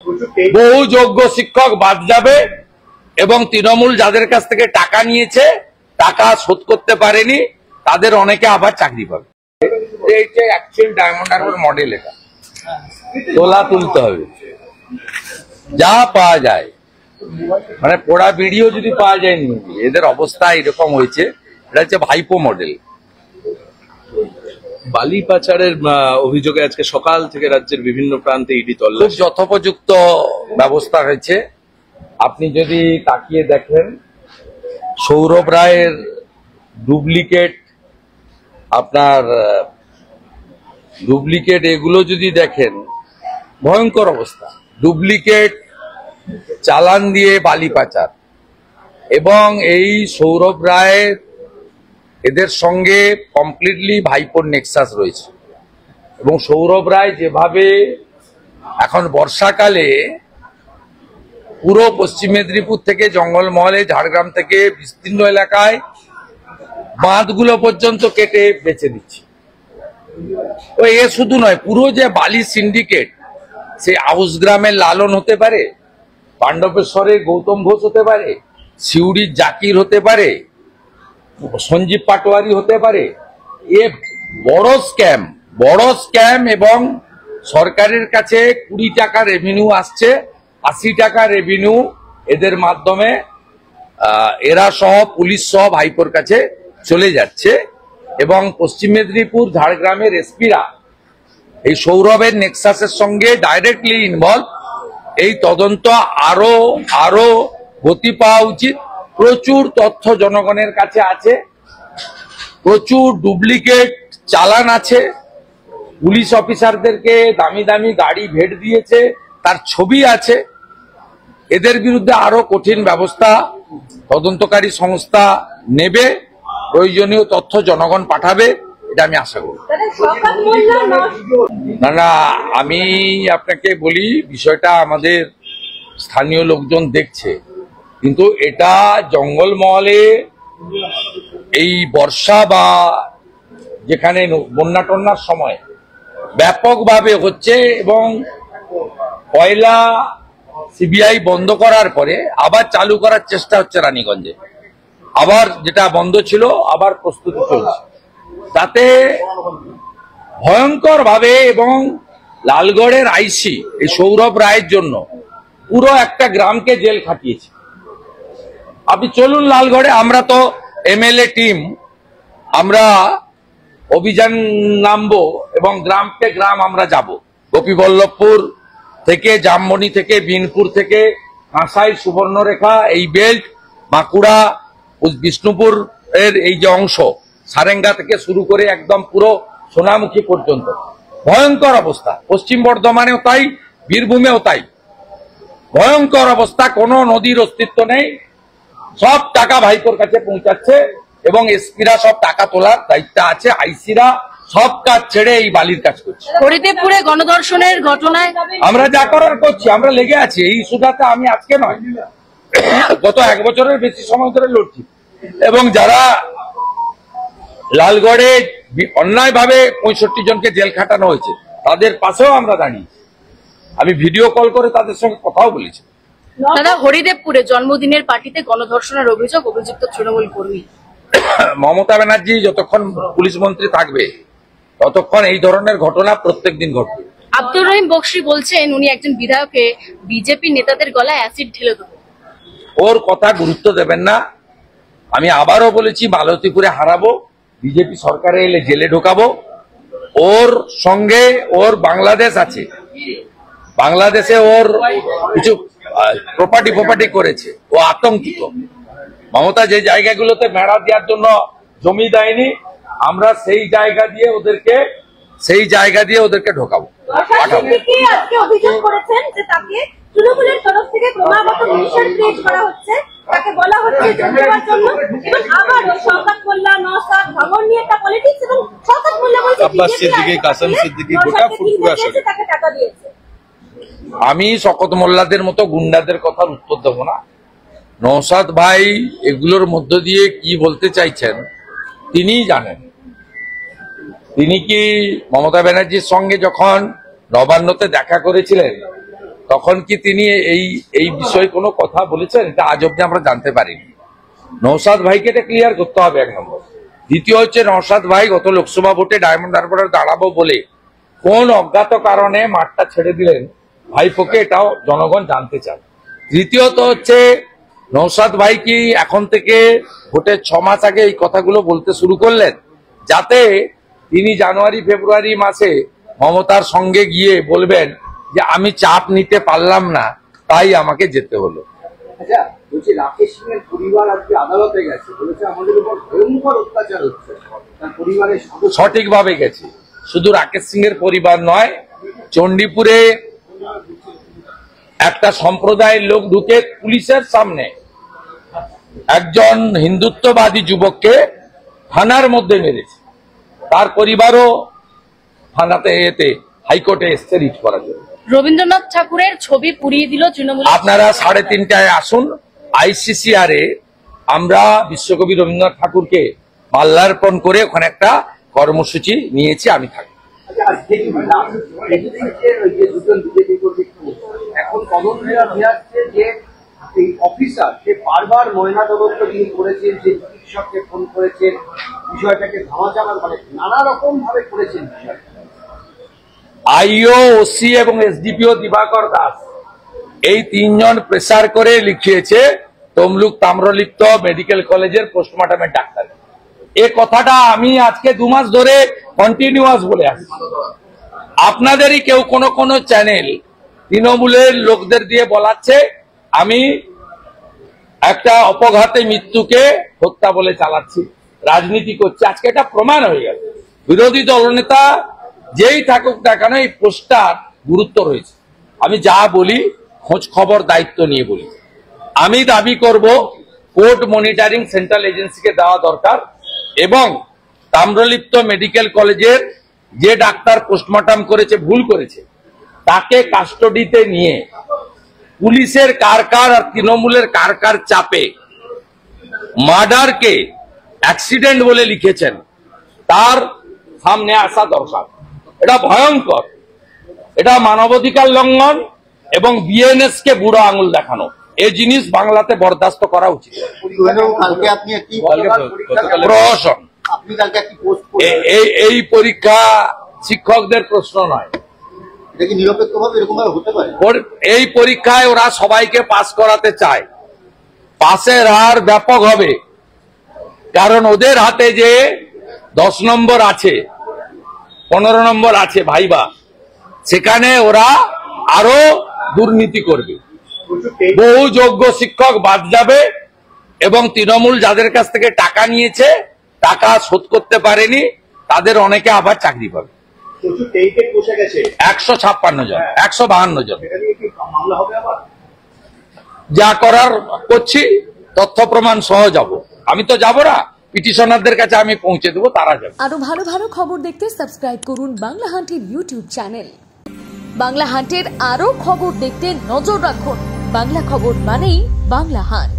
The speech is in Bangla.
বহু যোগ্য শিক্ষক বাদ যাবে এবং তৃণমূল যাদের কাছ থেকে টাকা নিয়েছে, টাকা শোধ করতে পারেনি, তাদের অনেকে আবার চাকরি পাবে। এইটা অ্যাকচুয়াল ডায়মন্ড হারবার মডেল। এটা তোলা তুলতে হবে, যা পাওয়া যায়, মানে পোড়া ভিডিও যদি পাওয়া যায়নি, এদের অবস্থা এরকম হয়েছে। এটা হচ্ছে ভাইপো মডেল। বালি পাচারের অভিযোগে আজকে সকাল থেকে রাজ্যের বিভিন্ন প্রান্তে ইডি তল্লাশি। খুব যথোপযুক্ত ব্যবস্থা হয়েছে। আপনি যদি তাকিয়ে দেখেন, সৌরভ রায়ের ডুপ্লিকেট, আপনার ডুপ্লিকেট এগুলো যদি দেখেন, ভয়ঙ্কর অবস্থা। ডুপ্লিকেট চালান দিয়ে বালি পাচার, এবং এই সৌরভ রায়ের এদের সঙ্গে কমপ্লিটলি ভাইপোর নেক্সাস রয়েছে। এবং সৌরভ রায় যেভাবে এখন বর্ষাকালে পুরো পশ্চিম মেদিনীপুর থেকে জঙ্গলমহলে, ঝাড়গ্রাম থেকে বিস্তীর্ণ এলাকায় বাঁধগুলো পর্যন্ত কেটে বেচে দিচ্ছে। ও এ শুধু নয়, পুরো যে বালি সিন্ডিকেট, সে আউস গ্রামের লালন হতে পারে, পাণ্ডবেশ্বরের গৌতম ঘোষ হতে পারে, সিউড়ির জাকির হতে পারে, সঞ্জীব পাটোয়ারি হতে পারে। এ বড় স্ক্যাম, এবং সরকারের কাছে 20 টাকা রেভিনিউ আসছে, 80 টাকা রেভিনিউ এদের মাধ্যমে এরা সহ পুলিশ সহ ভাইপোর কাছে চলে যাচ্ছে। এবং পশ্চিম মেদিনীপুর, ঝাড়গ্রামের এসপিরা এই সৌরভের নেক্সাসের সঙ্গে ডাইরেক্টলি ইনভলভ। এই তদন্ত আরো গতি পাওয়া উচিত। প্রচুর তথ্য জনগণের কাছে আছে, প্রচুর ডুপ্লিকেট চালান আছে, পুলিশ অফিসারদেরকে দামি দামি গাড়ি ভেট দিয়েছে, তার ছবি আছে। এদের বিরুদ্ধে আরো কঠিন ব্যবস্থা তদন্তকারী সংস্থা নেবে, প্রয়োজনীয় তথ্য জনগণ পাঠাবে, এটা আমি আশা করি। না, আমি আপনাকে বলি, বিষয়টা আমাদের স্থানীয় লোকজন দেখছে, কিন্তু এটা জঙ্গলমহলে এই বর্ষা বা যেখানে বন্যা টন্যার সময় ব্যাপকভাবে হচ্ছে। এবং কয়লা সিবিআই বন্ধ করার পরে আবার চালু করার চেষ্টা হচ্ছে রানীগঞ্জে, আবার যেটা বন্ধ ছিল আবার প্রস্তুতি চলছে, তাতে ভয়ঙ্কর ভাবে। এবং লালগড়ের আইসি এই সৌরভ রায়ের জন্য পুরো একটা গ্রামকে জেল খাটিয়েছে। আপনি চলুন লালগড়ে, আমরা তো এমএলএ টিম, আমরা অভিযান নামবো এবং গ্রামকে গ্রাম আমরা যাব। গোপীবল্লভপুর থেকে, জামবনি থেকে, বিনপুর থেকে, কাঁসাই, সুবর্ণরেখা, এই বেল্ট, বাঁকুড়া, বিষ্ণুপুর এর এই যে অংশ, সারেঙ্গা থেকে শুরু করে একদম পুরো সোনামুখী পর্যন্ত ভয়ঙ্কর অবস্থা। পশ্চিম বর্ধমানেও তাই, বীরভূমেও তাই ভয়ঙ্কর অবস্থা। কোনো নদীর অস্তিত্ব নেই, সব টাকা ভাইপোর কাছে পৌঁছাচ্ছে এবং এসপিরা সব টাকা তোলার দায়িত্ব আছে, আইসিরা সব কাজ ছেড়ে এই বালির কাজ করছে। হরিদেবপুরে গণধর্ষণের ঘটনায় আমরা যা করার করছি, আমরা লেগে আছি এই ইস্যুটাতে। আমি আজকে নয়, গত 1 বছরের বেশি সময় ধরে লড়ছি। এবং যারা লালগড়ে অন্যায়ভাবে 65 জনকে জেল খাটানো হয়েছে, তাদের পাশেও আমরা দাঁড়িয়েছি। আমি ভিডিও কল করে তাদের সঙ্গে কথাও বলেছি। দাদা, হরিদেবপুরে জন্মদিনের পার্টিতে গণধর্ষণের অভিযুক্ত তৃণমূল কর্মী। মমতা ব্যানার্জি যতক্ষণ পুলিশ মন্ত্রী থাকবে, ততক্ষণ এই ধরনের ঘটনা প্রত্যেকদিন ঘটবে। আব্দুর রহিম বক্সী বলছেন উনি একজন বিধায়ককে বিজেপি নেতাদের গলায় অ্যাসিড ঢেলে দেবে। ওর কথা গুরুত্ব দেবেন না। আমি আবারও বলেছি, মালতীপুরে হারাবো, বিজেপি সরকারে এলে জেলে ঢোকাবো। ওর সঙ্গে ওর বাংলাদেশ আছে, বাংলাদেশে ওর কিছু প্রপার্টি করেছে, ও আতঙ্কিত। মমতা যে জায়গাগুলোতে মেড়া দেওয়ার জন্য জমি দেয়নি, আমরা সেই জায়গা দিয়ে ওদেরকে ঢোকাবো, পাঠাবো। অভিযোগ করেছেন যে তাকে তৃণমূলের তরফ থেকে ক্রমাগত মিশন ক্রিয়েট করা হচ্ছে, তাকে বলা হচ্ছে যোগ দেওয়ার জন্য। এবং আবারও শওকত মোল্লা, নওশাদ ভাঙন নিয়ে একটা পলিটিক্স, এবং শওকত মোল্লা বলছে আব্বাস সিদ্দিকী, কাসেম সিদ্দিকী গোটা ফুটফুরা আসে, তাকে টাকা দিয়েছে। আমি শওকত মোল্লাদের মতো গুন্ডাদের কথার উত্তর দেবো না। নওশাদ ভাই এগুলোর মধ্য দিয়ে কি বলতে চাইছেন তিনিই জানেন। তিনি কি মমতা ব্যানার্জির সঙ্গে যখন নবান্নতে দেখা করেছিলেন, তখন কি তিনি এই বিষয়ে কোনো কথা বলেছেন? এটা আজ অব্দি আমরা জানতে পারিনি। নওশাদ ভাইকে এটা ক্লিয়ার করতে হবে, এক নম্বর। দ্বিতীয় হচ্ছে, নওশাদ ভাই গত লোকসভা ভোটে ডায়মন্ড হারবারে দাঁড়াবো বলে কোন অজ্ঞাত কারণে মাঠটা ছেড়ে দিলেন ভাইপোকে, এটাও জনগণ জানতে চান। তৃতীয়ত হচ্ছে, নওশাদ ভাই কি এখন থেকে ভোটের 6 মাস আগে এই কথাগুলো বলতে শুরু করলেন যাতে তিনি জানুয়ারি ফেব্রুয়ারি মাসে মমতার সঙ্গে গিয়ে বলবেন যে আমি চাপ নিতে পারলাম না, তাই আমাকে যেতে হলো। আচ্ছা, বলছি রাকেশ সিং এর পরিবার আজকে আদালতে গেছে, বলেছে আমাদের উপর ভয়ঙ্কর অত্যাচার হচ্ছে, তার পরিবারের সদস্য। সঠিকভাবে গেছে। শুধু রাকেশ সিং এর পরিবার নয়, চণ্ডীপুরে একটা সম্প্রদায়ের লোক ঢুকে পুলিশের সামনে একজন হিন্দুত্ববাদী যুবককে থানার মধ্যে মেরেছে। তার পরিবারও থানাতে হাইকোর্টে এসছে রিট করার জন্য। রবীন্দ্রনাথ ঠাকুরের ছবি পুড়িয়ে দিল তৃণমূল। আপনারা 3:30টায় আসুন ICCR এ। আমরা বিশ্বকবি রবীন্দ্রনাথ ঠাকুরকে মাল্যার্পণ করে ওখানে একটা কর্মসূচি নিয়েছি, আমি থাকি। এখন তদন্তরা আসছে যে এই অফিসার যে বারবার ময়না তদন্ত তিনি করেছেন, যে চিকিৎসককে ফোন করেছেন, বিষয়টাকে ধামাচাপা মানে নানা রকম ভাবে করেছেন। IO, OC এবং SDPO দিবাকর দাস এই 3 জন প্রেসার করে লিখিয়েছে তমলুক তাম্রলিপ্ত মেডিকেল কলেজের পোস্টমর্টমের ডাক্তার। এই কথাটা আমি আজকে 2 মাস ধরে কন্টিনিউয়াস বলে আসছি। আপনাদেরই কেউ কোনো চ্যানেল তৃণমূলের লোকদের দিয়ে বলাচ্ছে আমি একটা অপঘাতে মৃত্যুকে হত্যা বলে চালাচ্ছি, রাজনীতি করছি। আজকে এটা প্রমাণ হয়ে গেল। বিরোধী দলনেতা যেই থাকুক না কেন এই পোস্টার গুরুত্ব রয়েছে। আমি যা বলি খোঁজ খবর দায়িত্ব নিয়ে বলি। আমি দাবি করব কোর্ট মনিটরিং সেন্ট্রাল এজেন্সিকে দেওয়া দরকার এবং তাম্রলিপ্ত মেডিকেল কলেজের যে ডাক্তার পোস্টমর্টম করেছে, ভুল করেছে, তাকে কাস্টডিতে নিয়ে পুলিশের কার আর তৃণমূলের কার চাপে মার্ডারকে অ্যাক্সিডেন্ট বলে লিখেছেন তার সামনে আসা দরকার। এটা ভয়ঙ্কর, এটা মানবাধিকার লঙ্ঘন এবং বিএনএস কে বুড়ো আঙুল দেখানো। এই জিনিস বাংলাতে বরদাস্ত করা উচিত। প্রহসন এই পরীক্ষা শিক্ষকদের প্রশ্ন নয়। এই পরীক্ষায় ওরা সবাইকে পাস করাতে চায়। পাসের হার ব্যাপক হবে, কারণ ওদের হাতে যে 10 নম্বর আছে, 15 নম্বর আছে ভাইবা, সেখানে ওরা আরো দুর্নীতি করবে। বহু যোগ্য শিক্ষক বাদ যাবে এবং তৃণমূল যাদের কাছ থেকে টাকা নিয়েছে, টাকা শোধ করতে পারেনি, তাদের অনেকে আবার চাকরি পাবে। 156 জন, 152 জন। যা করার করছি, তথ্য প্রমাণ সহ যাব। আমি তো যাব না, পিটিশনারদের কাছে আমি পৌঁছে দেবো, তারা যাবে। আরো ভালো ভালো খবর দেখতে সাবস্ক্রাইব করুন বাংলা হান্টের ইউটিউব চ্যানেল। বাংলা হান্টের আরো খবর দেখতে নজর রাখুন। বাংলা খবর মানেই বাংলা হান্ট।